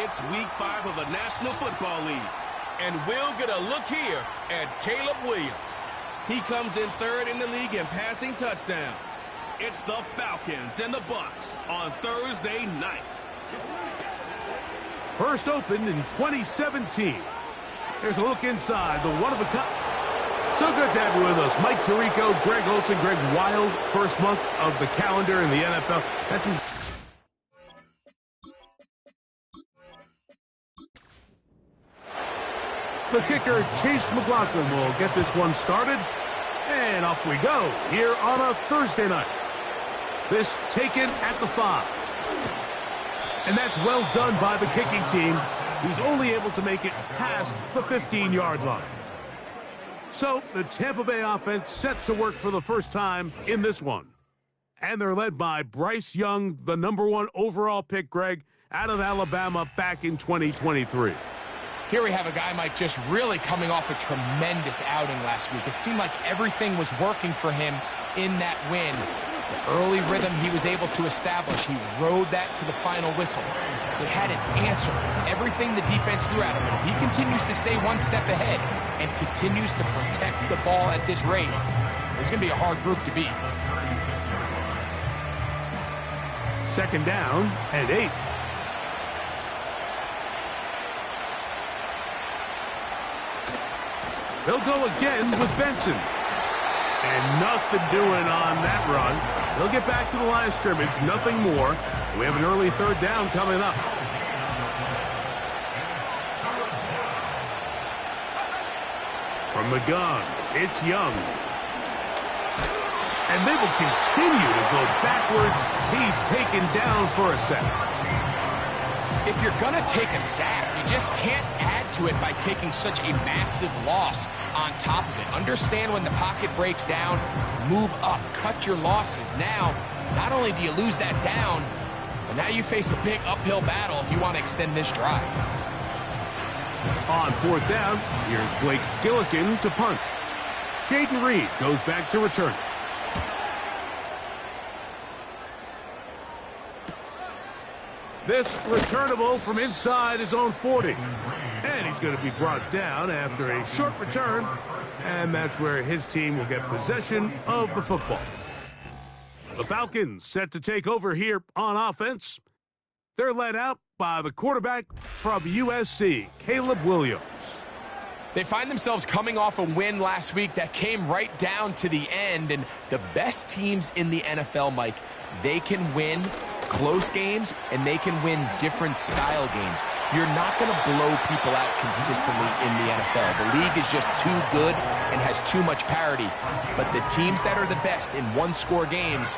It's week 5 of the National Football League. And we'll get a look here at Caleb Williams. He comes in 3rd in the league in passing touchdowns. It's the Falcons and the Bucs on Thursday night. First opened in 2017. Here's a look inside the one-of-a-kind. So good to have you with us. Mike Tirico, Greg Olsen, Greg Wild. First month of the calendar in the NFL. That's the kicker, Chase McLaughlin, will get this one started. And off we go here on a Thursday night. This taken at the 5. And that's well done by the kicking team. He's only able to make it past the 15-yard line. So the Tampa Bay offense set to work for the first time in this one. And they're led by Bryce Young, the #1 overall pick, Greg, out of Alabama back in 2023. Here we have a guy, Mike, just really coming off a tremendous outing last week. It seemed like everything was working for him in that win. The early rhythm he was able to establish, he rode that to the final whistle. He had an answer. Everything the defense threw at him. If he continues to stay one step ahead and continues to protect the ball at this rate, it's going to be a hard group to beat. Second down and 8. They'll go again with Benson. And nothing doing on that run. They'll get back to the line of scrimmage, nothing more. We have an early 3rd down coming up. From the gun, it's Young. And they will continue to go backwards. He's taken down for a sack. If you're going to take a sack, you just can't add to it by taking such a massive loss on top of it. Understand when the pocket breaks down, move up, cut your losses. Now, not only do you lose that down, but now you face a big uphill battle if you want to extend this drive. On 4th down, here's Blake Gillikin to punt. Jaden Reed goes back to return. This returnable from inside his own 40. And he's going to be brought down after a short return. And that's where his team will get possession of the football. The Falcons set to take over here on offense. They're led out by the quarterback from USC, Caleb Williams. They find themselves coming off a win last week that came right down to the end. And the best teams in the NFL, Mike, they can win close games, and they can win different style games. You're not going to blow people out consistently in the NFL. The league is just too good and has too much parity. But the teams that are the best in one-score games,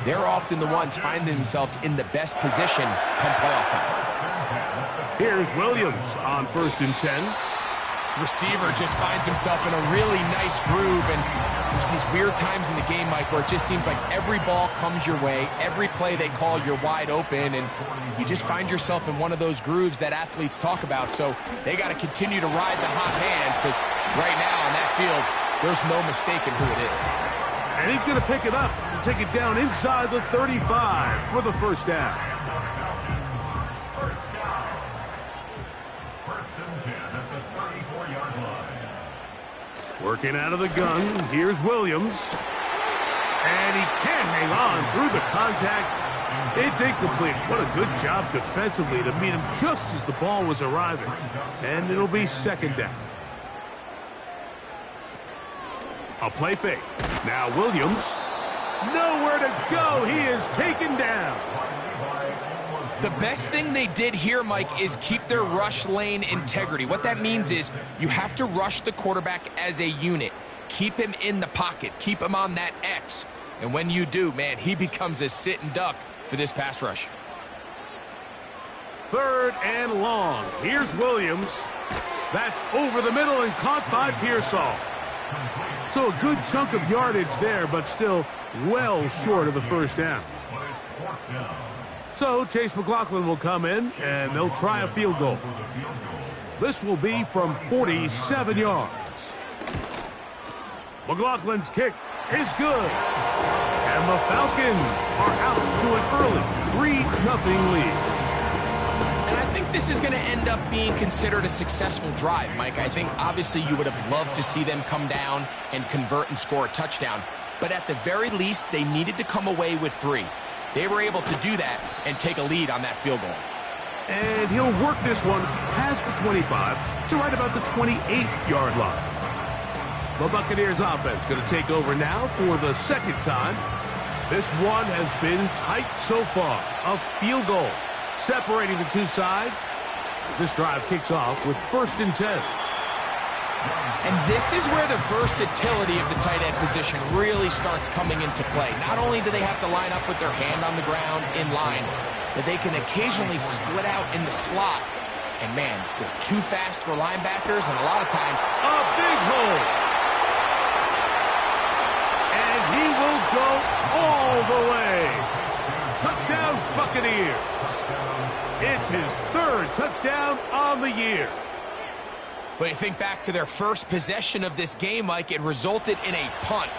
they're often the ones finding themselves in the best position come playoff time. Here's Williams on 1st and 10. Receiver just finds himself in a really nice groove, and there's these weird times in the game, Mike, where it just seems like every ball comes your way, every play they call, you're wide open, and you just find yourself in one of those grooves that athletes talk about. So they got to continue to ride the hot hand, because right now on that field, there's no mistaking who it is. And he's going to pick it up and take it down inside the 35 for the first down. Working out of the gun, here's Williams. And he can't hang on through the contact. It's incomplete. What a good job defensively to meet him just as the ball was arriving. And it'll be 2nd down. A play fake. Now Williams. Nowhere to go. He is taken down. The best thing they did here, Mike, is keep their rush lane integrity. What that means is you have to rush the quarterback as a unit. Keep him in the pocket. Keep him on that X. And when you do, man, he becomes a sit and duck for this pass rush. 3rd and long. Here's Williams. That's over the middle and caught by Pearsall. So a good chunk of yardage there, but still well short of the first down. So Chase McLaughlin will come in, and they'll try a field goal. This will be from 47 yards. McLaughlin's kick is good. And the Falcons are out to an early 3-0 lead. And I think this is going to end up being considered a successful drive, Mike. I think obviously you would have loved to see them come down and convert and score a touchdown. But at the very least, they needed to come away with 3. They were able to do that and take a lead on that field goal. And he'll work this one past the 25 to right about the 28-yard line. The Buccaneers offense going to take over now for the second time. This one has been tight so far. A field goal separating the two sides as this drive kicks off with 1st and 10. And this is where the versatility of the tight end position really starts coming into play. Not only do they have to line up with their hand on the ground in line, but they can occasionally split out in the slot. And man, they're too fast for linebackers, and a lot of times, a big hole. And he will go all the way. Touchdown, Buccaneers. It's his 3rd touchdown on the year. But you think back to their first possession of this game, Mike, it resulted in a punt.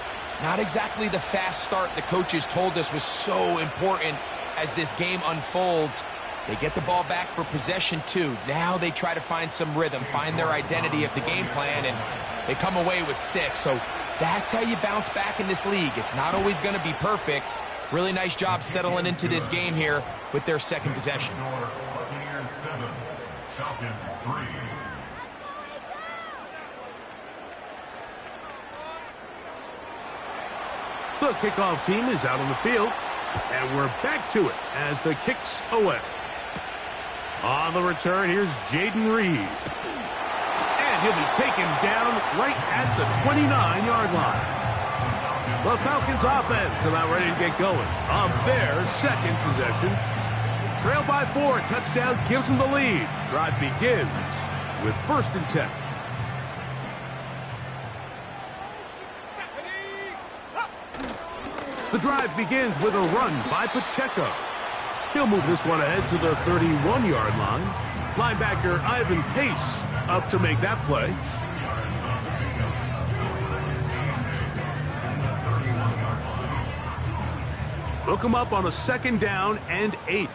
Not exactly the fast start the coaches told us was so important as this game unfolds. They get the ball back for possession 2. Now they try to find some rhythm, find their identity of the game plan, and they come away with 6. So that's how you bounce back in this league. It's not always going to be perfect. Really nice job settling into this game here with their second possession. Buccaneers 7, Falcons 3. The kickoff team is out on the field, and we're back to it as the kick's away. On the return, here's Jaden Reed. And he'll be taken down right at the 29-yard line. The Falcons offense about ready to get going on their second possession. Trailed by 4, touchdown gives them the lead. Drive begins with 1st and 10. The drive begins with a run by Pacheco. He'll move this one ahead to the 31-yard line. Linebacker Ivan Pace up to make that play. Hook him up on a 2nd down and 8.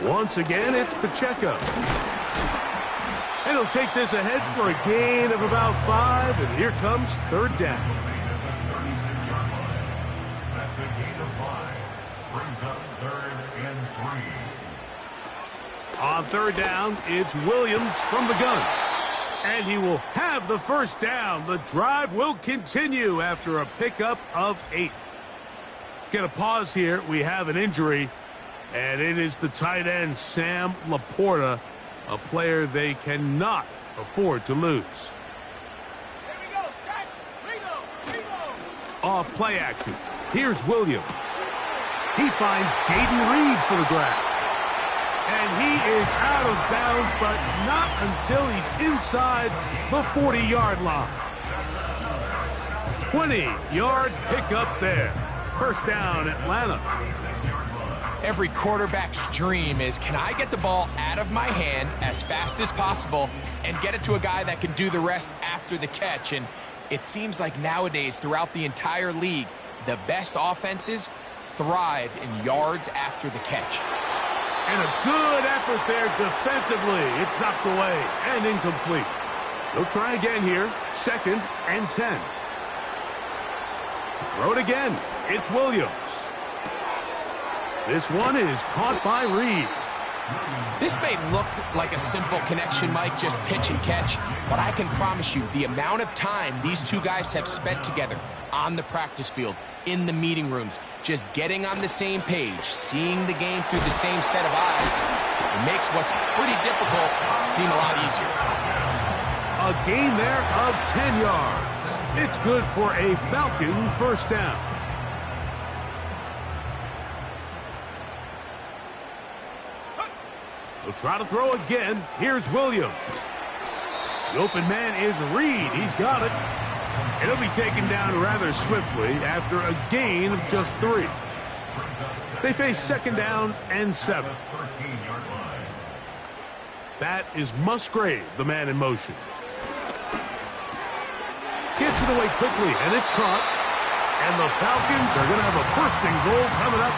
Once again, it's Pacheco. And he'll take this ahead for a gain of about 5, and here comes 3rd down. That's a gain of 5. Brings up 3rd and 3. On 3rd down, it's Williams from the gun. And he will have the 1st down. The drive will continue after a pickup of 8. Get a pause here. We have an injury, and it is the tight end, Sam Laporta, a player they cannot afford to lose. Here we go, set, Reno. Off play action. Here's Williams. He finds Jaden Reed for the grab. And he is out of bounds, but not until he's inside the 40-yard line. 20-yard pickup there. 1st down, Atlanta. Every quarterback's dream is, can I get the ball out of my hand as fast as possible and get it to a guy that can do the rest after the catch? And it seems like nowadays, throughout the entire league, the best offenses thrive in yards after the catch. And a good effort there defensively. It's knocked away and incomplete. They'll try again here. 2nd and 10. Throw it again. It's Williams. This one is caught by Reed. This may look like a simple connection, Mike, just pitch and catch, but I can promise you the amount of time these two guys have spent together on the practice field, in the meeting rooms, just getting on the same page, seeing the game through the same set of eyes, it makes what's pretty difficult seem a lot easier. A gain there of 10 yards. It's good for a Falcon 1st down. He'll try to throw again. Here's Williams. The open man is Reed. He's got it. And he'll be taken down rather swiftly after a gain of just 3. They face 2nd down and 7. That is Musgrave, the man in motion. Gets it away quickly, and it's caught. And the Falcons are going to have a 1st and goal coming up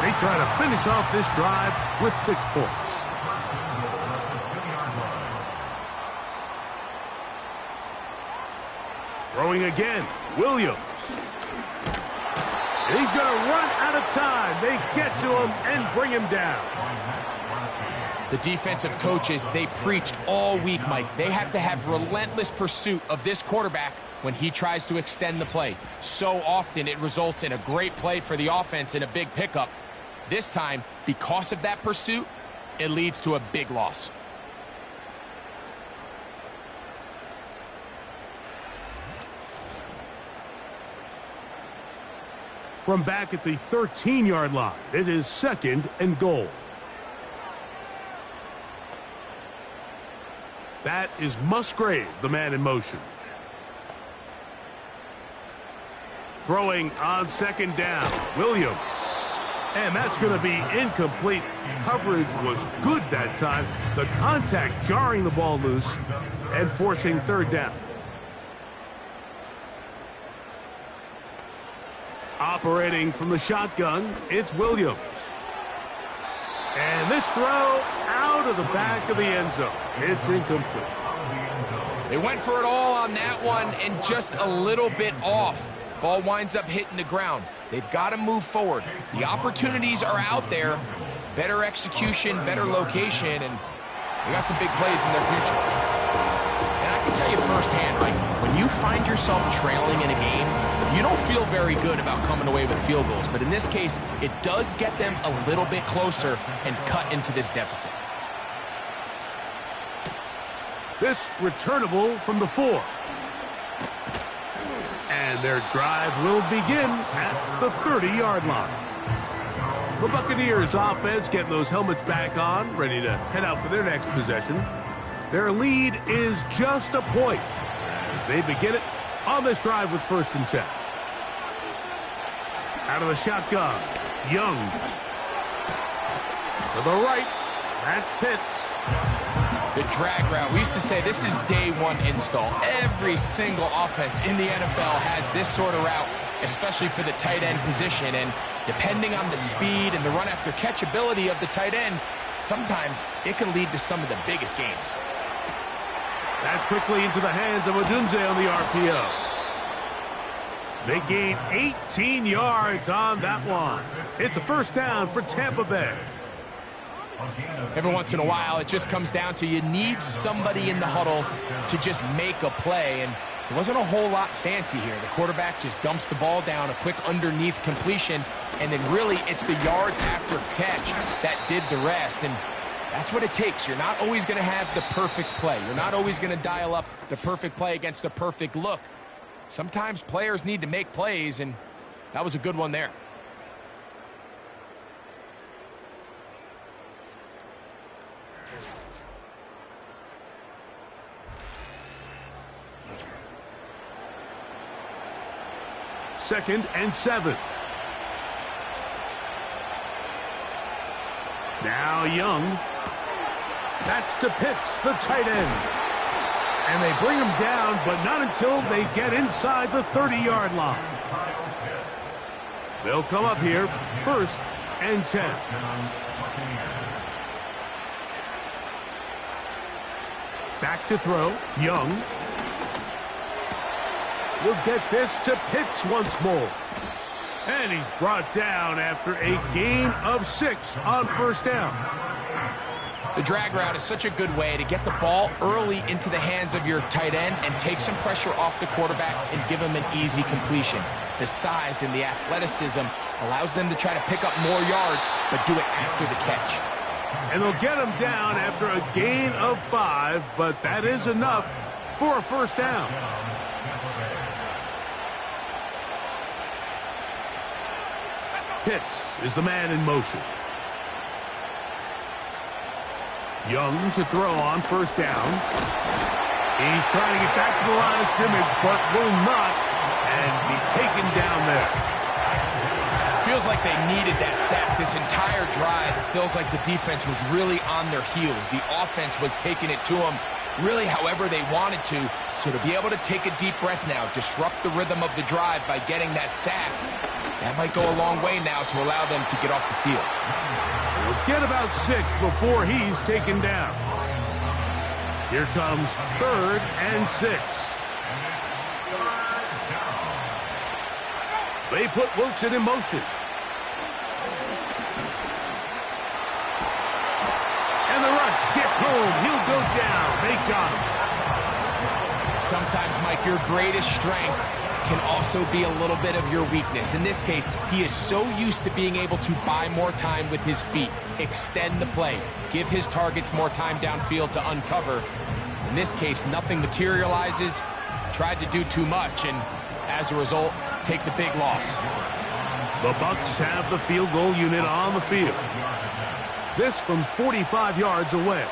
They try to finish off this drive with 6 points. Throwing again, Williams. And he's going to run out of time. They get to him and bring him down. The defensive coaches, they preached all week, Mike. They have to have relentless pursuit of this quarterback when he tries to extend the play. So often it results in a great play for the offense and a big pickup. This time, because of that pursuit, it leads to a big loss. From back at the 13-yard line, it is 2nd and goal. That is Musgrave, the man in motion. Throwing on 2nd down, Williams. And that's going to be incomplete. Coverage was good that time. The contact jarring the ball loose and forcing 3rd down. Operating from the shotgun, it's Williams. And this throw out of the back of the end zone. It's incomplete. They went for it all on that one and just a little bit off. Ball winds up hitting the ground. They've got to move forward. The opportunities are out there. Better execution, better location, and they got some big plays in their future. And I can tell you firsthand, Mike, when you find yourself trailing in a game, you don't feel very good about coming away with field goals. But in this case, it does get them a little bit closer and cut into this deficit. This returnable from the 4. And their drive will begin at the 30-yard line. The Buccaneers offense getting those helmets back on, ready to head out for their next possession. Their lead is just a point as they begin it on this drive with 1st and 10. Out of the shotgun, Young. To the right, that's Pitts. The drag route. We used to say this is day 1 install. Every single offense in the NFL has this sort of route, especially for the tight end position. And depending on the speed and the run after catch ability of the tight end, sometimes it can lead to some of the biggest gains. That's quickly into the hands of Odunze on the RPO. They gain 18 yards on that one. It's a 1st down for Tampa Bay. Every once in a while, it just comes down to you need somebody in the huddle to just make a play, and there wasn't a whole lot fancy here. The quarterback just dumps the ball down, a quick underneath completion, and then really it's the yards after catch that did the rest, and that's what it takes. You're not always going to have the perfect play. You're not always going to dial up the perfect play against the perfect look. Sometimes players need to make plays, and that was a good one there. Second and 7. Now Young. That's to Pitts, the tight end. And they bring him down, but not until they get inside the 30-yard line. They'll come up here, 1st and 10. Back to throw, Young. Will get this to Pitts once more. And he's brought down after a gain of 6 on 1st down. The drag route is such a good way to get the ball early into the hands of your tight end and take some pressure off the quarterback and give him an easy completion. The size and the athleticism allows them to try to pick up more yards, but do it after the catch. And they'll get him down after a gain of 5, but that is enough for a 1st down. Pitts is the man in motion. Young to throw on 1st down. He's trying to get back to the line of scrimmage, but will not, and be taken down there. Feels like they needed that sack this entire drive. It feels like the defense was really on their heels. The offense was taking it to them really however they wanted to, So to be able to take a deep breath now, disrupt the rhythm of the drive by getting that sack, that might go a long way now to allow them to get off the field. He'll get about 6 before he's taken down. Here comes 3rd and 6. They put Wilson in motion. And the rush gets home. He'll go down. They got him. Sometimes, Mike, your greatest strength can also be a little bit of your weakness. In this case, he is so used to being able to buy more time with his feet, extend the play, give his targets more time downfield to uncover. In this case, nothing materializes, tried to do too much, and as a result, takes a big loss. The Bucs have the field goal unit on the field. This from 45 yards away.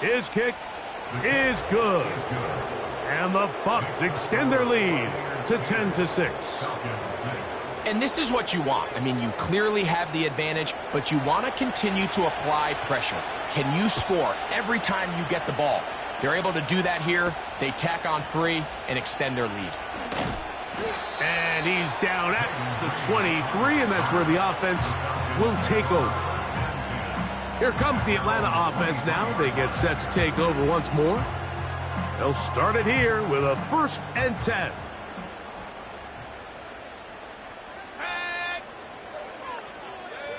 His kick is good. And the Bucs extend their lead to 10-6. And this is what you want. I mean, you clearly have the advantage, but you want to continue to apply pressure. Can you score every time you get the ball? They're able to do that here. They tack on 3 and extend their lead. And he's down at the 23, and that's where the offense will take over. Here comes the Atlanta offense now. They get set to take over once more. They'll start it here with a 1st and 10.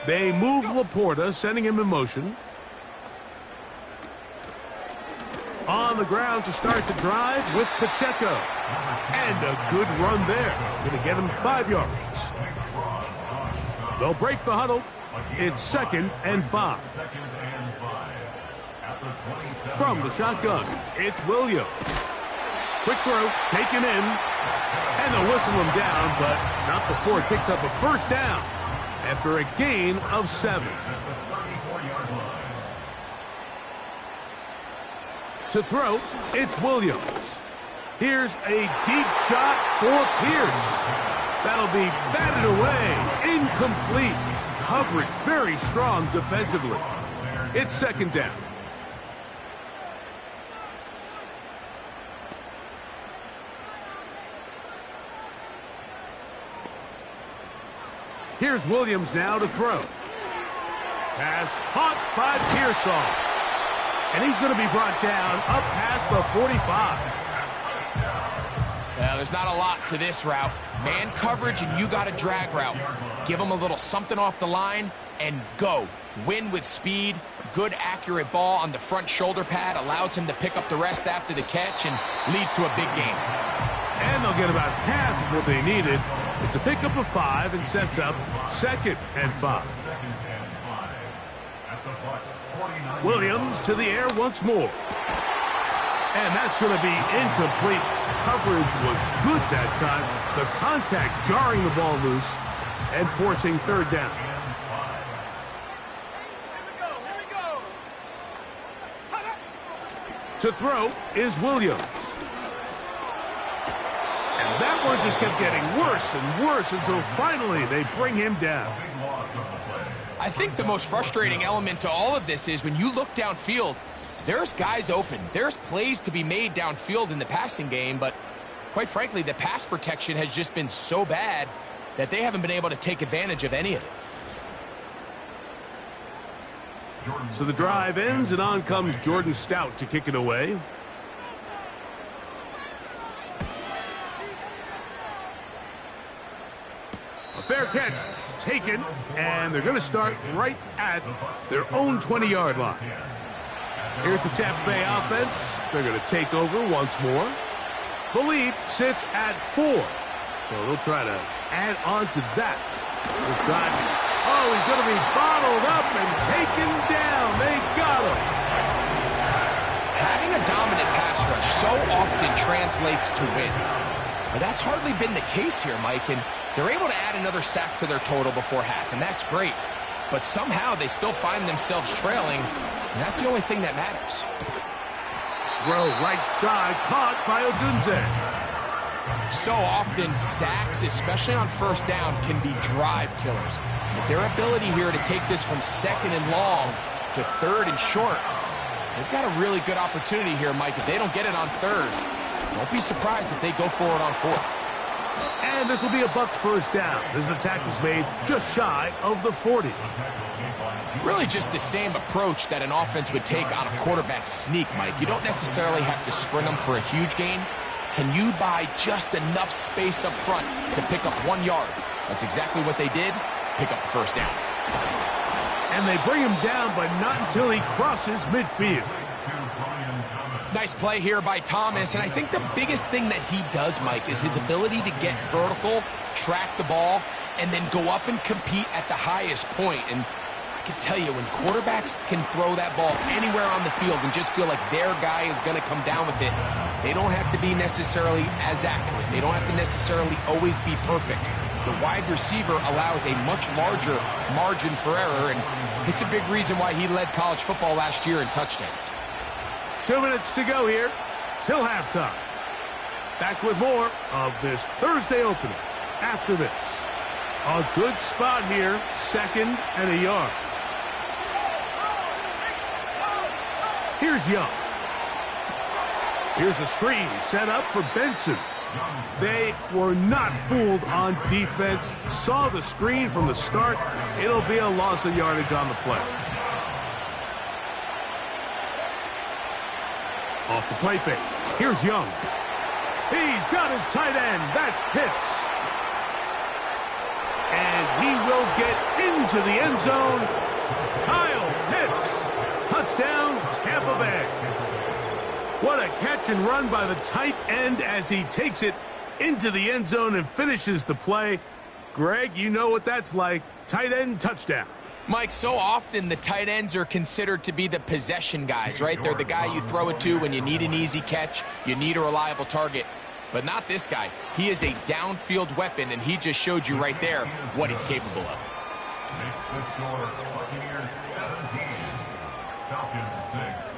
They move Laporta, sending him in motion. On the ground to start the drive with Pacheco. And a good run there. Going to get him 5 yards. They'll break the huddle. It's 2nd and 5. From the shotgun, it's Williams. Quick throw, taken in. And they'll whistle him down, but not before it picks up a 1st down after a gain of 7. To throw, it's Williams. Here's a deep shot for Pierce. That'll be batted away. Incomplete. Coverage very strong defensively. It's 2nd down. Here's Williams now to throw. Pass caught by Pearsall. And he's going to be brought down up past the 45. There's not a lot to this route. Man coverage and you got a drag route. Give him a little something off the line and go. Win with speed. Good accurate ball on the front shoulder pad. Allows him to pick up the rest after the catch and leads to a big gain. And they'll get about half of what they needed. It's a pickup of 5 and sets up 2nd and 5. Williams to the air once more. And that's going to be incomplete. Coverage was good that time. The contact jarring the ball loose and forcing 3rd down. To throw is Williams. And that one just kept getting worse and worse until finally they bring him down. I think the most frustrating element to all of this is when you look downfield, there's guys open. There's plays to be made downfield in the passing game, but quite frankly, the pass protection has just been so bad that they haven't been able to take advantage of any of it. So the drive ends, and on comes Jordan Stout to kick it away. A fair catch taken, and they're going to start right at their own 20-yard line. Here's the Tampa Bay offense. They're going to take over once more. The lead sits at 4, so they'll try to add on to that. This drive. Oh, he's going to be bottled up and taken down. They got him. Having a dominant pass rush so often translates to wins. But that's hardly been the case here, Mike, and they're able to add another sack to their total before half, and that's great. But somehow they still find themselves trailing, and that's the only thing that matters. Throw right side, caught by Odunze. So often, sacks, especially on 1st down, can be drive killers. But their ability here to take this from 2nd and long to 3rd and short, They've got a really good opportunity here, Mike. If they don't get it on third, don't be surprised if they go for it on fourth. And this will be a Bucs first down as the tackle's made just shy of the 40. Really just the same approach that an offense would take on a quarterback sneak, Mike. You don't necessarily have to sprint them for a huge gain. Can you buy just enough space up front to pick up 1 yard? That's exactly what they did. Pick up the first down. And they bring him down, but not until he crosses midfield. Nice play here by Thomas, and I think the biggest thing that he does, Mike, is his ability to get vertical, track the ball, and then go up and compete at the highest point. And I can tell you, when quarterbacks can throw that ball anywhere on the field and just feel like their guy is going to come down with it, they don't have to be necessarily as accurate. They don't have to necessarily always be perfect. The wide receiver allows a much larger margin for error, and it's a big reason why he led college football last year in touchdowns. 2 minutes to go here till halftime. Back with more of this Thursday opener after this. A good spot here, 2nd and a yard. Here's Young. Here's a screen set up for Benson. They were not fooled on defense. Saw the screen from the start. It'll be a loss of yardage on the play. Off the play fake. Here's Young. He's got his tight end. That's Pitts. And he will get into the end zone. Kyle Pitts. Touchdown, Tampa Bay. What a catch and run by the tight end as he takes it into the end zone and finishes the play. Greg, you know what that's like. Tight end touchdown. Mike, so often the tight ends are considered to be the possession guys, right? They're the guy you throw it to when you need an easy catch, you need a reliable target. But not this guy. He is a downfield weapon, and he just showed you right there what he's capable of. Makes the score Buccaneers 17, Falcons 6.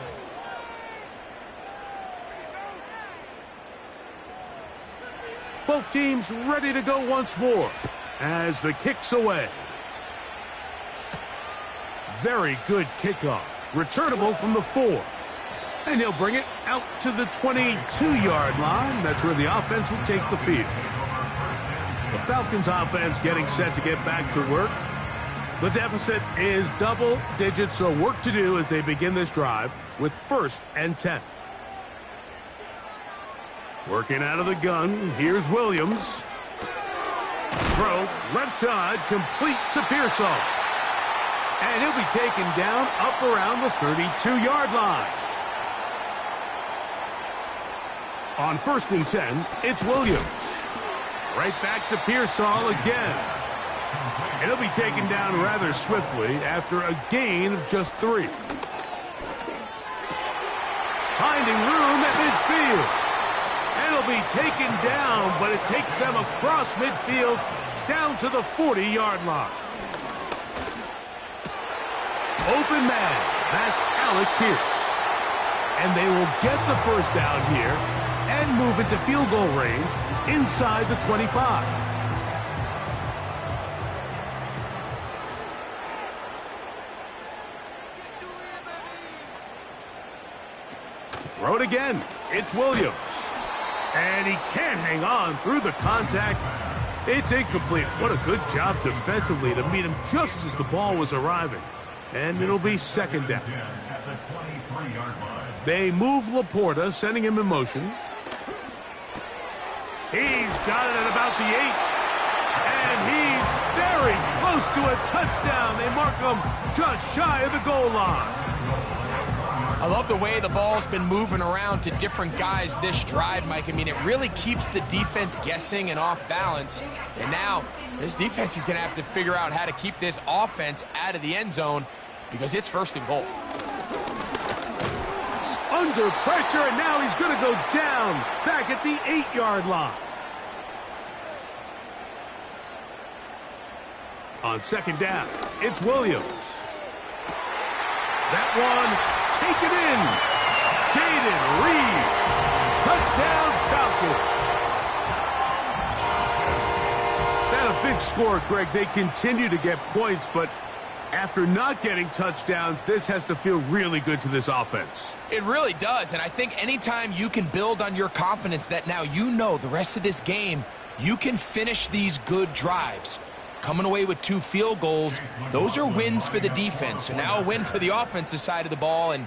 Both teams ready to go once more as the kick's away. Very good kickoff. Returnable from the 4. And he'll bring it out to the 22-yard line. That's where the offense will take the field. The Falcons offense getting set to get back to work. The deficit is double digits, so work to do as they begin this drive with 1st and 10. Working out of the gun, here's Williams. Throw, left side, complete to Pearsall. And he'll be taken down up around the 32-yard line. On 1st and 10, it's Williams. Right back to Pearsall again. And he'll be taken down rather swiftly after a gain of just 3. Finding room at midfield. And he'll be taken down, but it takes them across midfield down to the 40-yard line. Open man, that's Alec Pierce. And they will get the first down here and move into field goal range inside the 25. Throw it again. It's Williams. And he can't hang on through the contact. It's incomplete. What a good job defensively to meet him just as the ball was arriving. And it'll be 2nd down. They move Laporta, sending him in motion. He's got it at about the 8. And he's very close to a touchdown. They mark him just shy of the goal line. I love the way the ball's been moving around to different guys this drive, Mike. I mean, it really keeps the defense guessing and off balance. And now, this defense is going to have to figure out how to keep this offense out of the end zone because it's 1st and goal. Under pressure, and now he's going to go down back at the 8-yard line. On 2nd down, it's Williams. That one taken in. Jaden Reed. Touchdown, Falcons. That a big score, Greg. They continue to get points, but After not getting touchdowns, this has to feel really good to this offense. It really does, and I think anytime you can build on your confidence that now you know the rest of this game, you can finish these good drives. Coming away with 2 field goals, those are wins for the defense. So now a win for the offensive side of the ball, and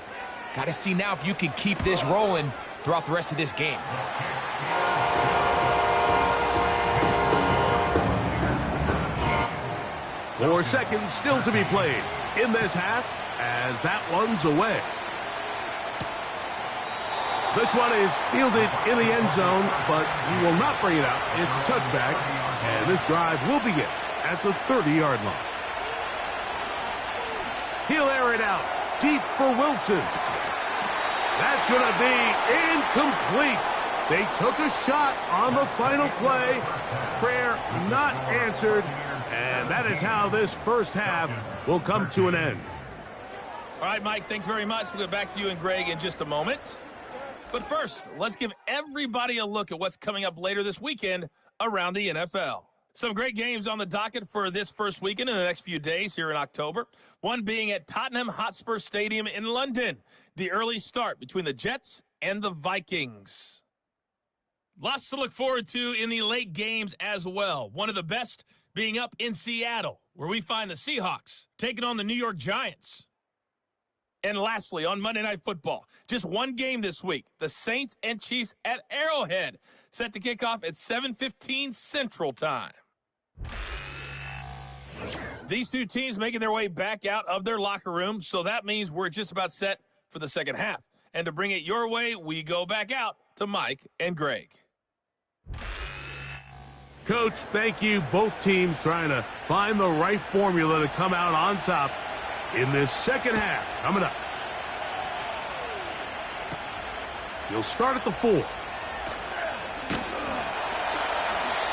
got to see now if you can keep this rolling throughout the rest of this game. 4 seconds still to be played in this half as that one's away. This one is fielded in the end zone, but he will not bring it out. It's a touchback, and this drive will begin at the 30-yard line. He'll air it out deep for Wilson. That's going to be incomplete. They took a shot on the final play. Prayer not answered. And that is how this first half will come to an end. All right, Mike, thanks very much. We'll get back to you and Greg in just a moment. But first, let's give everybody a look at what's coming up later this weekend around the NFL. Some great games on the docket for this first weekend in the next few days here in October. One being at Tottenham Hotspur Stadium in London. The early start between the Jets and the Vikings. Lots to look forward to in the late games as well. One of the best being up in Seattle, where we find the Seahawks taking on the New York Giants. And lastly, on Monday Night Football, just one game this week, the Saints and Chiefs at Arrowhead, set to kick off at 7:15 Central Time. These two teams making their way back out of their locker room, so that means we're just about set for the second half. And to bring it your way, we go back out to Mike and Greg. Coach, thank you. Both teams trying to find the right formula to come out on top in this second half. Coming up. He'll start at the 4.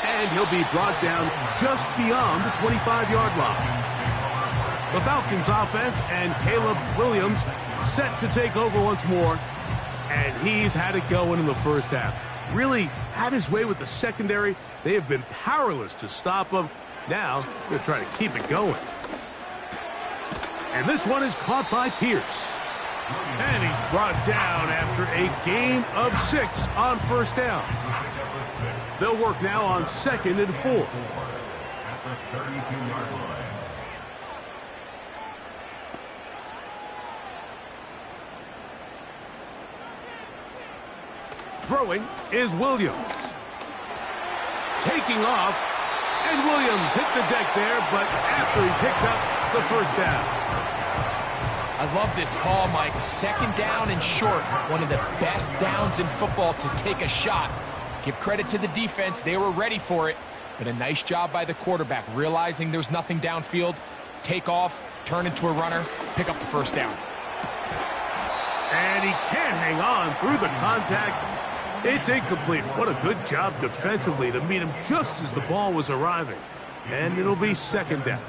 And he'll be brought down just beyond the 25-yard line. The Falcons offense and Caleb Williams set to take over once more. And he's had it going in the first half. Really had his way with the secondary. They have been powerless to stop him. Now, they're trying to keep it going. And this one is caught by Pierce. And he's brought down after a gain of 6 on first down. They'll work now on 2nd and 4. At the 32-yard line. Throwing is Williams. Taking off, and Williams hit the deck there, but after he picked up the first down. I love this call, Mike. 2nd down and short. One of the best downs in football to take a shot. Give credit to the defense. They were ready for it. But a nice job by the quarterback, realizing there's nothing downfield. Take off, turn into a runner, pick up the first down. And he can't hang on through the contact. It's incomplete. What a good job defensively to meet him just as the ball was arriving. And it'll be 2nd down.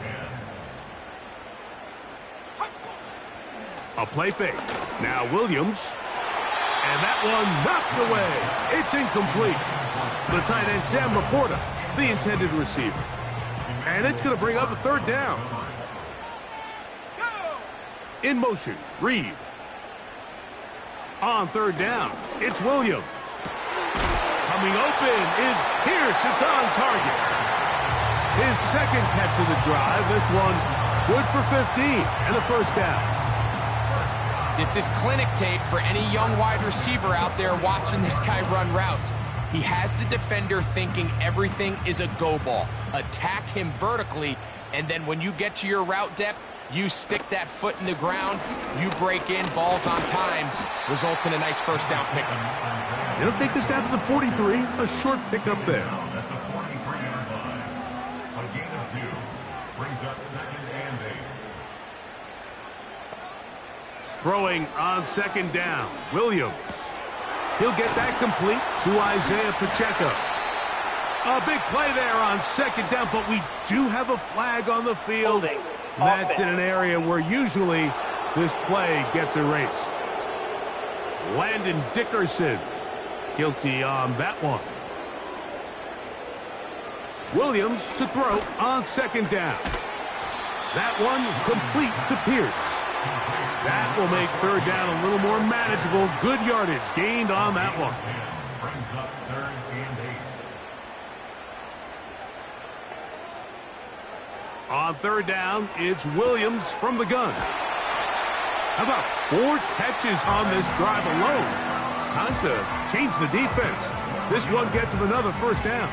A play fake. Now Williams. And that one knocked away. It's incomplete. The tight end, Sam Laporta, the intended receiver. And it's going to bring up a 3rd down. In motion, Reed. On 3rd down, it's Williams. Coming open is Pierce. It's on target. His 2nd catch of the drive. This one good for 15 and a first down. This is clinic tape for any young wide receiver out there watching this guy run routes. He has the defender thinking everything is a go ball. Attack him vertically, and then when you get to your route depth, you stick that foot in the ground, you break in, balls on time, results in a nice first down pickup. It'll take this down to the 43, a short pickup there. At the 43-yard line. A gain of 2 brings up 2nd and 8. Throwing on 2nd down, Williams. He'll get that complete to Isaiah Pacheco. A big play there on 2nd down, but we do have a flag on the field. That's in an area where usually this play gets erased. Landon Dickerson guilty on that one. Williams to throw on 2nd down. That one complete to Pierce. That will make third down a little more manageable. Good yardage gained on that one. Brings up 3rd and 8. On third down, it's Williams from the gun. How about 4 catches on this drive alone? Time to change the defense. This one gets him another first down.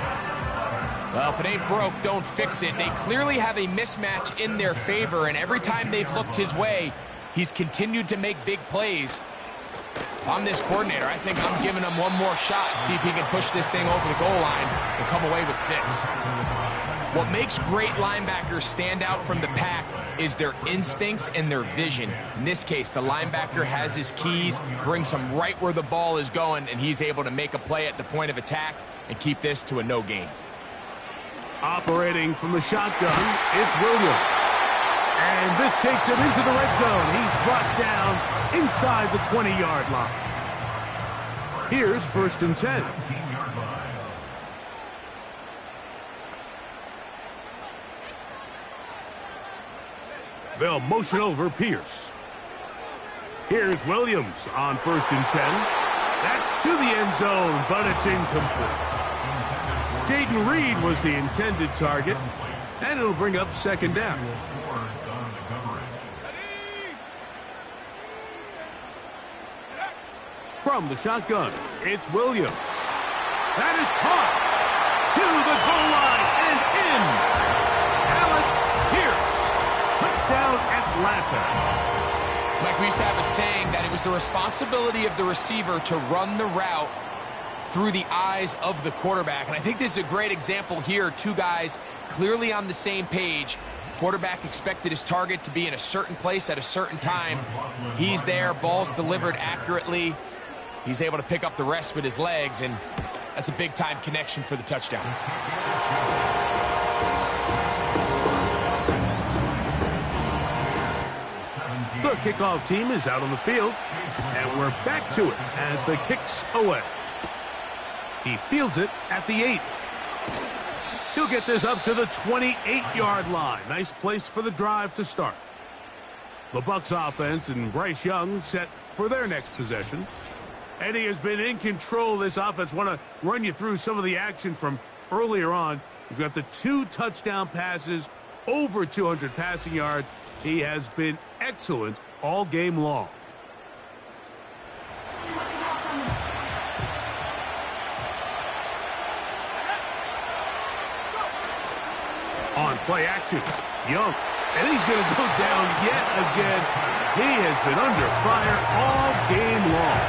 Well, if it ain't broke, don't fix it. They clearly have a mismatch in their favor, and every time they've looked his way, he's continued to make big plays. If I'm this coordinator, I think I'm giving him one more shot, see if he can push this thing over the goal line and come away with 6. What makes great linebackers stand out from the pack is their instincts and their vision. In this case, the linebacker has his keys, brings him right where the ball is going, and he's able to make a play at the point of attack and keep this to a no gain. Operating from the shotgun, it's Williams. And this takes him into the red zone. He's brought down inside the 20-yard line. Here's 1st and 10. 17-yard line. They'll motion over Pierce. Here's Williams on 1st and 10. That's to the end zone, but it's incomplete. Jaden Reed was the intended target, and it'll bring up 2nd down. From the shotgun, it's Williams. That is caught to the goal line and in. Alec Pierce, touchdown Atlanta. Like we used to have a saying that it was the responsibility of the receiver to run the route through the eyes of the quarterback. And I think this is a great example here. 2 guys clearly on the same page. Quarterback expected his target to be in a certain place at a certain time. He's there, ball's delivered accurately. He's able to pick up the rest with his legs, and that's a big-time connection for the touchdown. The kickoff team is out on the field, and we're back to it as the kick's away. He fields it at the 8. He'll get this up to the 28-yard line. Nice place for the drive to start. The Bucs offense and Bryce Young set for their next possession. Eddie has been in control of this offense. Want to run you through some of the action from earlier on. You've got the 2 touchdown passes, over 200 passing yards. He has been excellent all game long. On play action, Young. And he's going to go down yet again. He has been under fire all game long.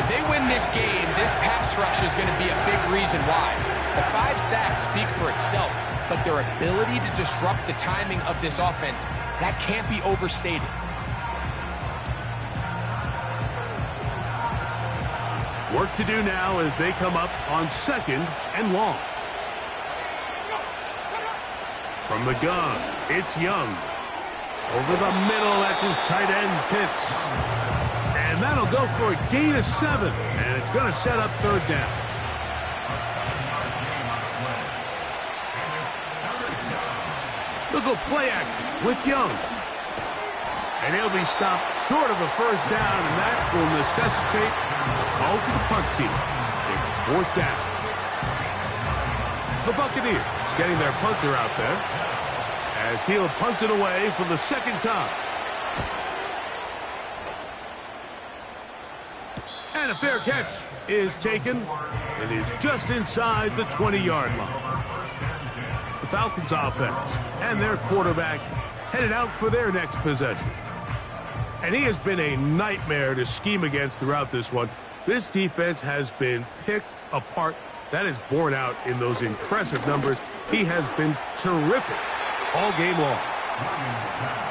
If they win this game, this pass rush is going to be a big reason why. The 5 sacks speak for itself, but their ability to disrupt the timing of this offense, that can't be overstated. Work to do now as they come up on 2nd and long. From the gun, it's Young. Over the middle, that's his tight end, Pitts. And that'll go for a gain of 7, and it's going to set up 3rd down. They'll go play action with Young. And he'll be stopped short of a first down, and that will necessitate a call to the punt team. It's 4th down. The Buccaneers getting their punter out there as he'll punt it away for the 2nd time. And a fair catch is taken. It is just inside the 20-yard line. The Falcons offense and their quarterback headed out for their next possession. And he has been a nightmare to scheme against throughout this one. This defense has been picked apart. That is borne out in those impressive numbers. He has been terrific all game long.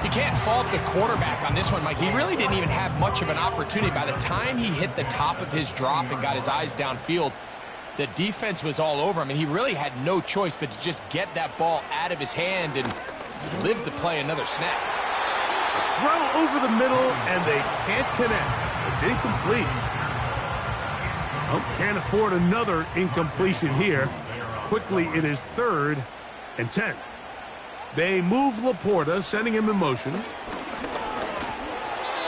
You can't fault the quarterback on this one, Mike. He really didn't even have much of an opportunity. By the time he hit the top of his drop and got his eyes downfield, the defense was all over him, and he really had no choice but to just get that ball out of his hand and live to play another snap. Throw over the middle, and they can't connect. It's incomplete. Oh, can't afford another incompletion here. Quickly, it is 3rd and 10. They move Laporta, sending him in motion.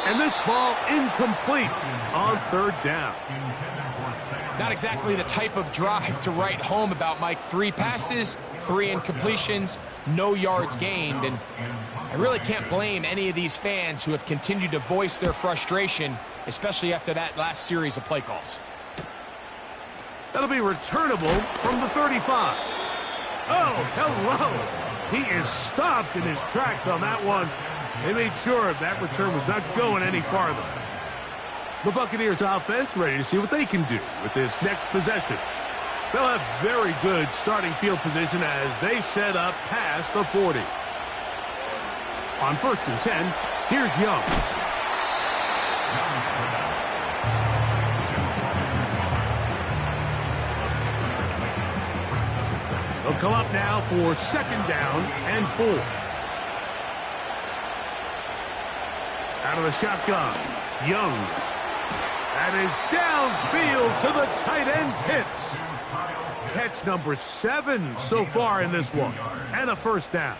And this ball incomplete on third down. Not exactly the type of drive to write home about, Mike. 3 passes, 3 incompletions, no yards gained. And I really can't blame any of these fans who have continued to voice their frustration, especially after that last series of play calls. That'll be returnable from the 35. Oh, hello. He is stopped in his tracks on that one. They made sure that return was not going any farther. The Buccaneers offense ready to see what they can do with this next possession. They'll have very good starting field position as they set up past the 40. On 1st and 10, here's Young. They'll come up now for 2nd down and 4. Out of the shotgun, Young. That is downfield to the tight end Pitts. Catch number 7 so far in this one, and a 1st down.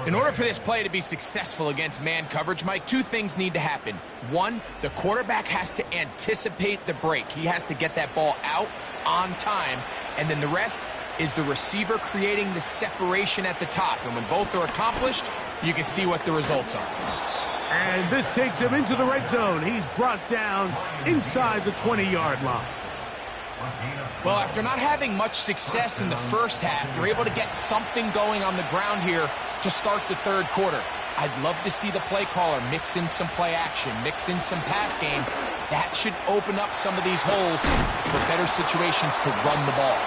In order for this play to be successful against man coverage, Mike, 2 things need to happen. 1, the quarterback has to anticipate the break. He has to get that ball out on time, and then the rest is the receiver creating the separation at the top. And when both are accomplished, you can see what the results are. And this takes him into the red zone. He's brought down inside the 20-yard line. Well, after not having much success in the first half, they're able to get something going on the ground here to start the 3rd quarter. I'd love to see the play caller mix in some play action, mix in some pass game. That should open up some of these holes for better situations to run the ball.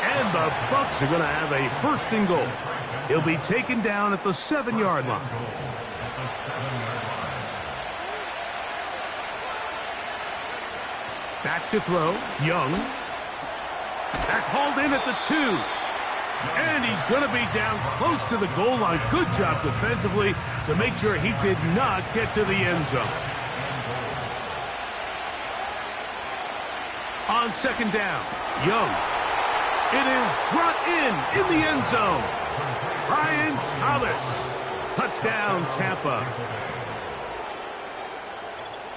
And the Bucs are going to have a 1st and goal. He'll be taken down at the 7-yard line. Back to throw, Young. That's hauled in at the 2. And he's going to be down close to the goal line. Good job defensively to make sure he did not get to the end zone. On 2nd down, Young. It is brought in the end zone. Brian Thomas. Touchdown, Tampa.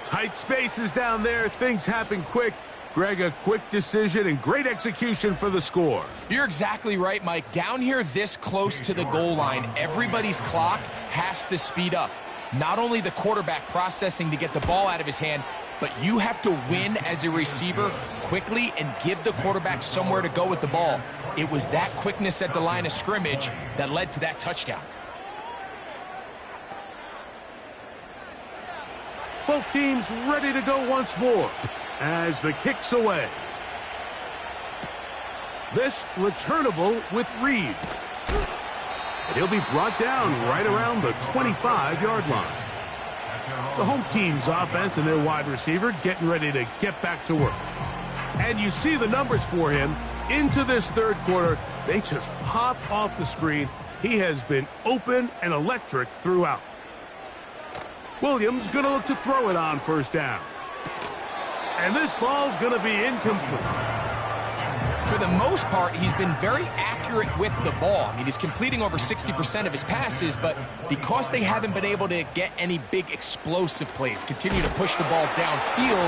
Tight spaces down there. Things happen quick. Greg, a quick decision and great execution for the score. You're exactly right, Mike. Down here this close to the goal line, everybody's clock has to speed up. Not only the quarterback processing to get the ball out of his hand, but you have to win as a receiver quickly and give the quarterback somewhere to go with the ball. It was that quickness at the line of scrimmage that led to that touchdown. Both teams ready to go once more as the kick's away. This returnable with Reed. And he'll be brought down right around the 25-yard line. The home team's offense and their wide receiver getting ready to get back to work. And you see the numbers for him into this 3rd quarter. They just pop off the screen. He has been open and electric throughout. Williams going to look to throw it on 1st down. And this ball's going to be incomplete. For the most part, he's been very accurate with the ball. I mean, he's completing over 60% of his passes, but because they haven't been able to get any big explosive plays, continue to push the ball downfield,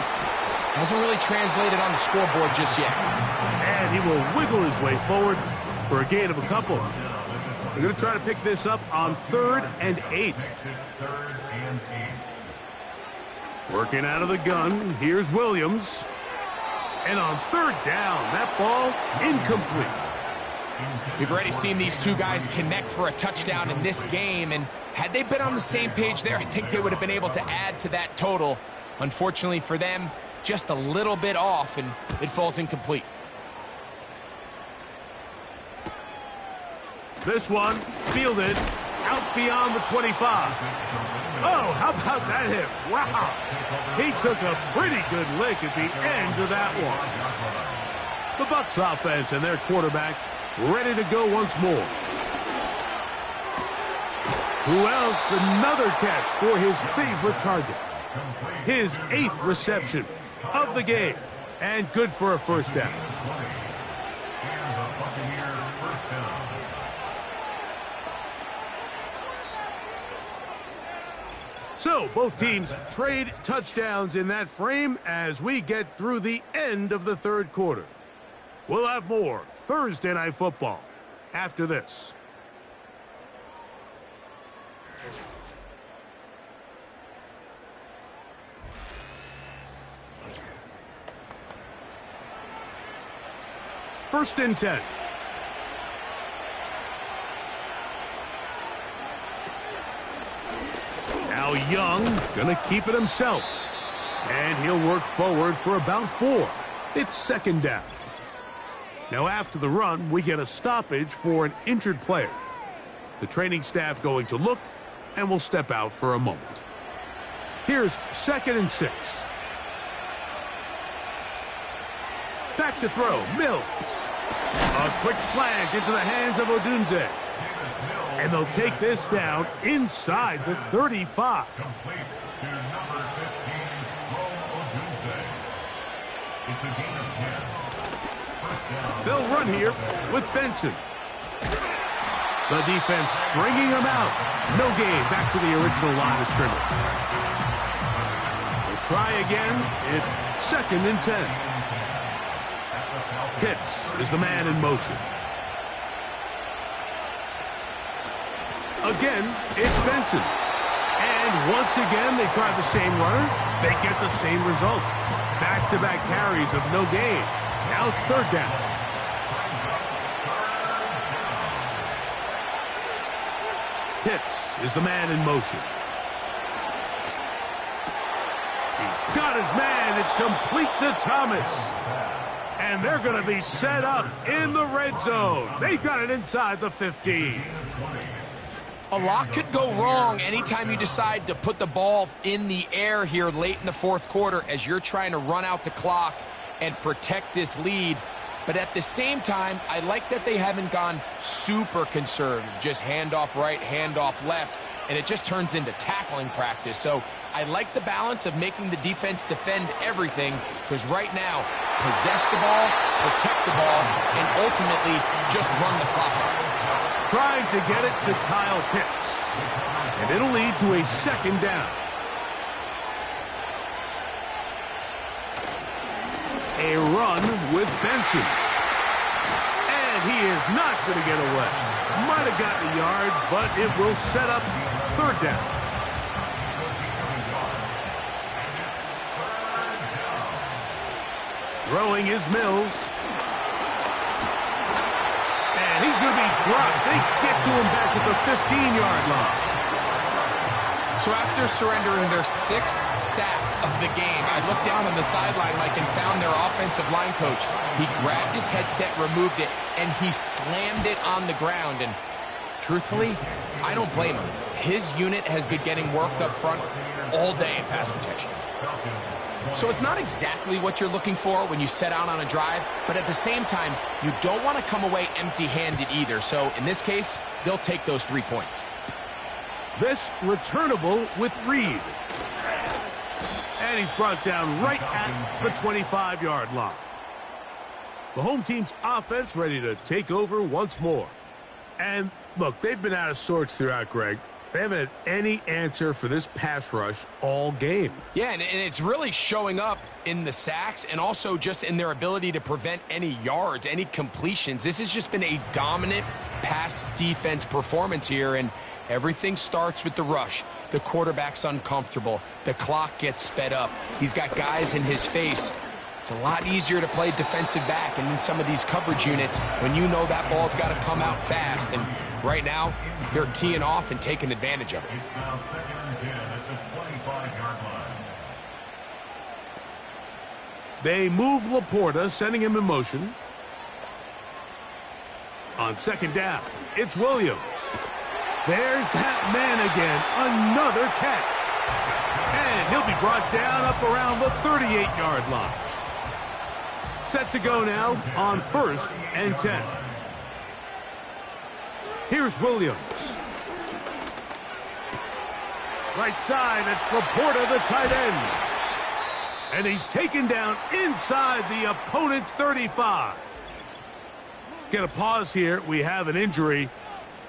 hasn't really translated on the scoreboard just yet. And he will wiggle his way forward for a gain of a couple. They're going to try to pick this up on 3rd and 8. Working out of the gun, here's Williams. And on 3rd down, that ball incomplete. We've already seen these 2 guys connect for a touchdown in this game, and had they been on the same page there, I think they would have been able to add to that total. Unfortunately for them, just a little bit off, and it falls incomplete. This one fielded out beyond the 25. Oh, how about that hit? Wow. He took a pretty good lick at the end of that one. The Bucs offense and their quarterback ready to go once more. Who else? Another catch for his favorite target. His 8th reception of the game. And good for a 1st down. So both teams trade touchdowns in that frame as we get through the end of the third quarter. We'll have more Thursday Night Football after this. First and 10. Now Young gonna keep it himself. And he'll work forward for about 4. It's second down. Now after the run, we get a stoppage for an injured player. The training staff going to look, and will step out for a moment. Here's second and 6. Back to throw, Mills. A quick slant into the hands of Odunze. And they'll take this down inside the 35. Complete to number 15, Odunze. It's a gain of 10. First down. They'll run here with Benson. The defense stringing him out. No gain. Back to the original line of scrimmage. We'll try again. It's second and 10. Pitts is the man in motion. Again, it's Benson. And once again, they try the same runner. They get the same result. Back-to-back carries of no gain. Now it's third down. Pitts is the man in motion. He's got his man. It's complete to Thomas. And they're going to be set up in the red zone. They've got it inside the 15. A lot could go wrong anytime you decide to put the ball in the air here late in the fourth quarter as you're trying to run out the clock and protect this lead. But at the same time, I like that they haven't gone super conservative. Just handoff right, handoff left, and it just turns into tackling practice. So I like the balance of making the defense defend everything, because right now, possess the ball, protect the ball, and ultimately just run the clock out. Trying to get it to Kyle Pitts. And it'll lead to a second down. A run with Benson. And he is not going to get away. Might have gotten a yard, but it will set up third down. Throwing is Mills. And he's going to be dropped. They get to him back at the 15-yard line. So after surrendering their 6th sack of the game, I looked down on the sideline, Mike, and found their offensive line coach. He grabbed his headset, removed it, and he slammed it on the ground. And truthfully, I don't blame him. His unit has been getting worked up front all day in pass protection. So it's not exactly what you're looking for when you set out on a drive, but at the same time, you don't want to come away empty-handed either. So in this case, they'll take those 3 points. This returnable with Reed. And he's brought down right at the 25-yard line. The home team's offense ready to take over once more. And look, they've been out of sorts throughout, Greg. They haven't had any answer for this pass rush all game. Yeah, and it's really showing up in the sacks and also just in their ability to prevent any yards, any completions. This has just been a dominant pass defense performance here, and everything starts with the rush. The quarterback's uncomfortable. The clock gets sped up. He's got guys in his face. It's a lot easier to play defensive back and in some of these coverage units when you know that ball's got to come out fast. And right now, they're teeing off and taking advantage of it. It's now second and 10 at the 25-yard line. They move Laporta, sending him in motion. On second down, it's Williams. There's that man again, another catch. And he'll be brought down up around the 38-yard line. Set to go now on first and 10. Here's Williams. Right side, it's Laporta, the tight end. And he's taken down inside the opponent's 35. Get a pause here. We have an injury.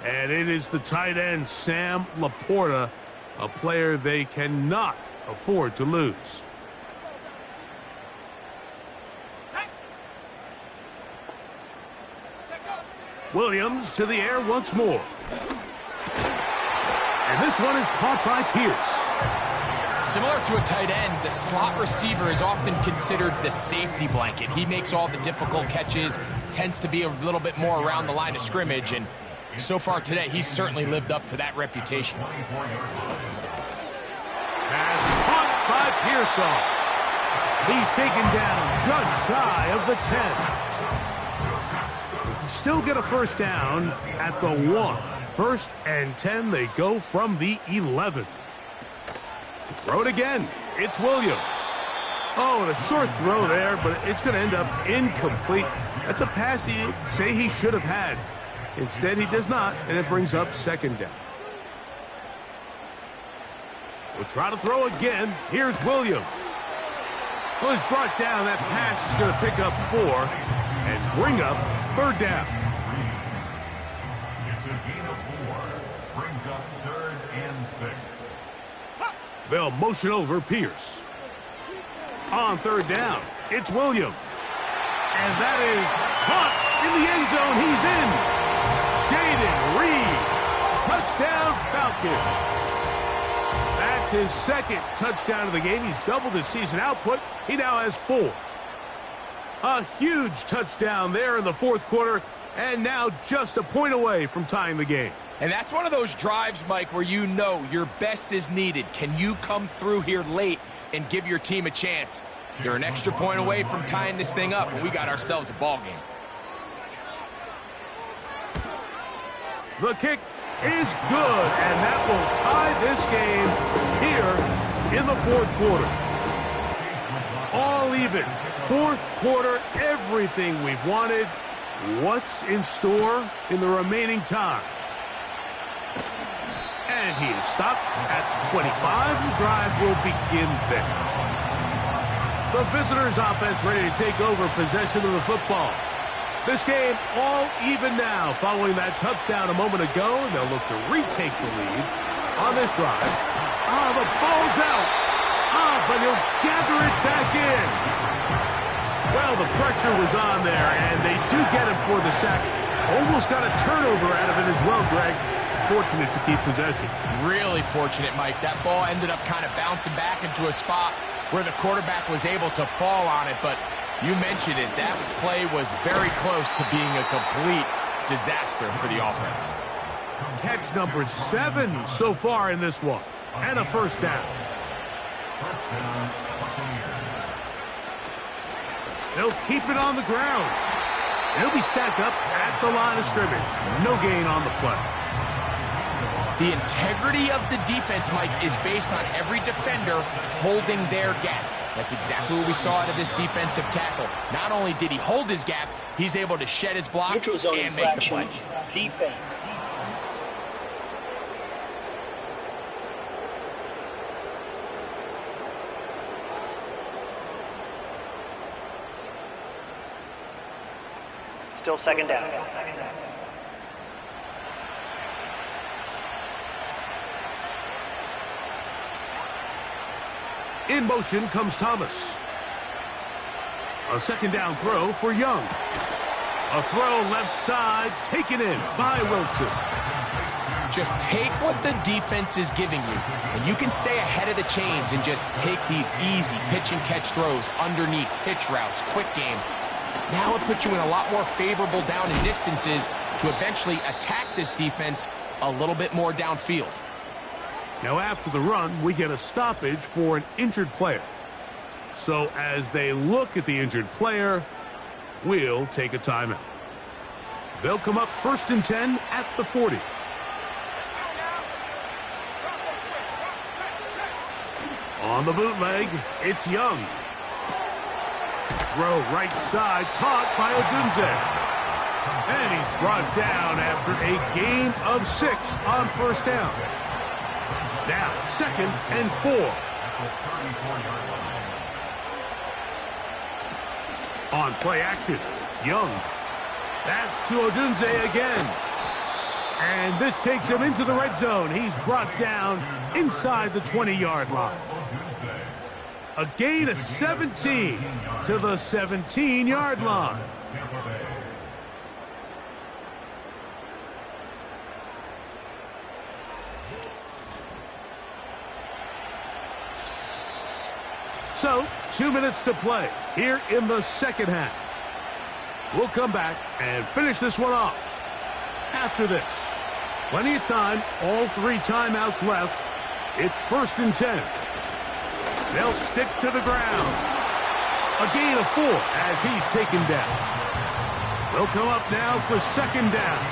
And it is the tight end, Sam Laporta. A player they cannot afford to lose. Williams to the air once more. And this one is caught by Pierce. Similar to a tight end, the slot receiver is often considered the safety blanket. He makes all the difficult catches, tends to be a little bit more around the line of scrimmage, and so far today, he's certainly lived up to that reputation. Pass caught by Pearsall. He's taken down just shy of the 10. They can still get a first down at the 1. First and 10, they go from the 11. To throw it again, it's Williams. Oh, and a short throw there, but it's going to end up incomplete. That's a pass he'd say he should have had. Instead, he does not, and it brings up second down. We'll try to throw again. Here's Williams. Well, he's brought down. That pass is going to pick up 4 and bring up third down. It's a gain of 4. Brings up 3rd and 6. They'll motion over Pierce. On third down, it's Williams. And that is caught in the end zone. He's in. Jaden Reed. Touchdown, Falcons. That's his second touchdown of the game. He's doubled his season output. He now has 4. A huge touchdown there in the fourth quarter, and now just a point away from tying the game. And that's one of those drives, Mike, where you know your best is needed. Can you come through here late and give your team a chance? They're an extra point away from tying this thing up, and we got ourselves a ball game. The kick is good, and that will tie this game here in the fourth quarter. All even. Fourth quarter, everything we've wanted. What's in store in the remaining time? And he is stopped at 25. The drive will begin there. The visitors' offense ready to take over possession of the football. This game all even now following that touchdown a moment ago, and they'll look to retake the lead on this drive. The ball's out. But he'll gather it back in. Well, the pressure was on there, and they do get him for the sack. Almost got a turnover out of it as well, Greg. Fortunate to keep possession. Really fortunate, Mike. That ball ended up kind of bouncing back into a spot where the quarterback was able to fall on it, but you mentioned it. That play was very close to being a complete disaster for the offense. Catch number 7 so far in this one, and a first down. First down, Buccaneers. They'll keep it on the ground. He'll be stacked up at the line of scrimmage. No gain on the play. The integrity of the defense, Mike, is based on every defender holding their gap. That's exactly what we saw out of this defensive tackle. Not only did he hold his gap, he's able to shed his block Neutral zone and make the play. Defense. Still second down. In motion comes Thomas. A second down throw for Young. A throw left side, taken in by Wilson. Just take what the defense is giving you, and you can stay ahead of the chains and just take these easy pitch and catch throws underneath, pitch routes, quick game. Now it puts you in a lot more favorable down and distances to eventually attack this defense a little bit more downfield. Now after the run, we get a stoppage for an injured player. So as they look at the injured player, we'll take a timeout. They'll come up first and 10 at the 40. On the bootleg, it's Young. Throw right side, caught by Odunze. And he's brought down after a gain of 6 on first down. Now, second and 4. On play action, Young. That's to Odunze again. And this takes him into the red zone. He's brought down inside the 20-yard line. A gain of 17 to the 17-yard line. So, 2 minutes to play here in the second half. We'll come back and finish this one off after this. Plenty of time, all 3 timeouts left. It's 1st and 10. They'll stick to the ground. A gain of 4 as he's taken down. They'll come up now for 2nd down.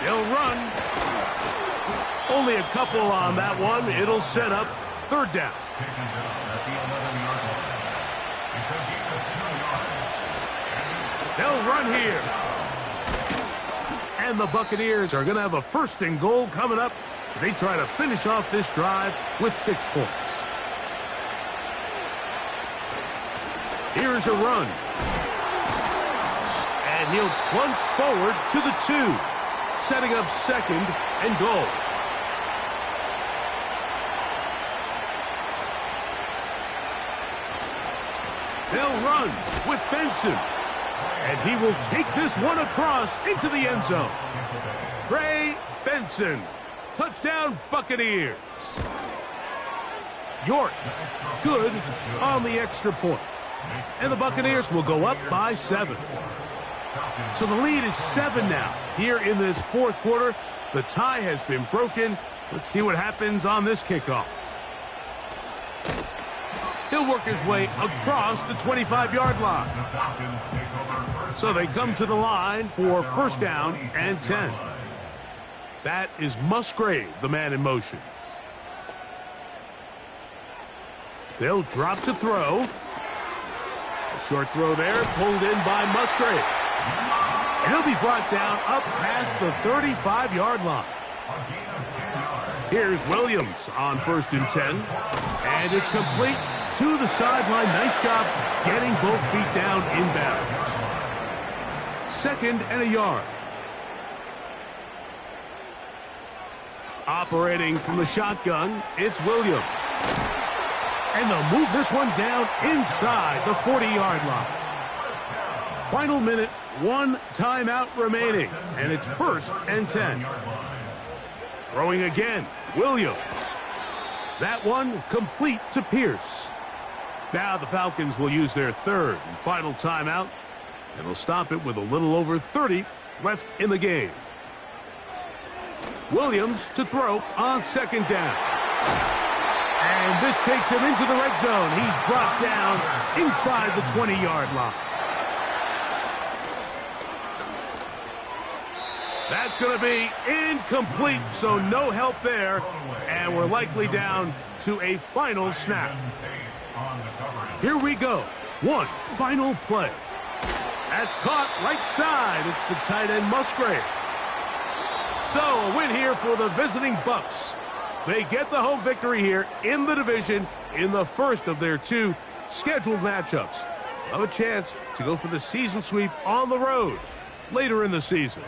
They'll run. Only a couple on that one. It'll set up 3rd down. They'll run here. And the Buccaneers are going to have a 1st and goal coming up as they try to finish off this drive with 6 points. Here's a run. And he'll plunge forward to the 2, setting up 2nd and goal. They'll run with Benson. And he will take this one across into the end zone. Trey Benson. Touchdown, Buccaneers. York, good on the extra point. And the Buccaneers will go up by 7. So the lead is 7 now. Here in this 4th quarter, the tie has been broken. Let's see what happens on this kickoff. He'll work his way across the 25-yard line. So they come to the line for 1st down and 10. That is Musgrave, the man in motion. They'll drop to throw. A short throw there, pulled in by Musgrave. And he'll be brought down up past the 35-yard line. Here's Williams on 1st and 10. And it's complete to the sideline. Nice job getting both feet down inbounds. 2nd and a yard. Operating from the shotgun, it's Williams. And they'll move this one down inside the 40-yard line. Final minute, 1 timeout remaining. And it's 1st and 10. Throwing again, Williams. That one complete to Pierce. Now the Falcons will use their 3rd and final timeout, and they'll stop it with a little over 30 left in the game. Williams to throw on 2nd down. And this takes him into the red zone. He's brought down inside the 20-yard line. That's going to be incomplete, so no help there. And we're likely down to a final snap. Here we go. One final play. That's caught right side. It's the tight end Musgrave. So a win here for the visiting Bucs. They get the home victory here in the division in the first of their 2 scheduled matchups. Have a chance to go for the season sweep on the road later in the season.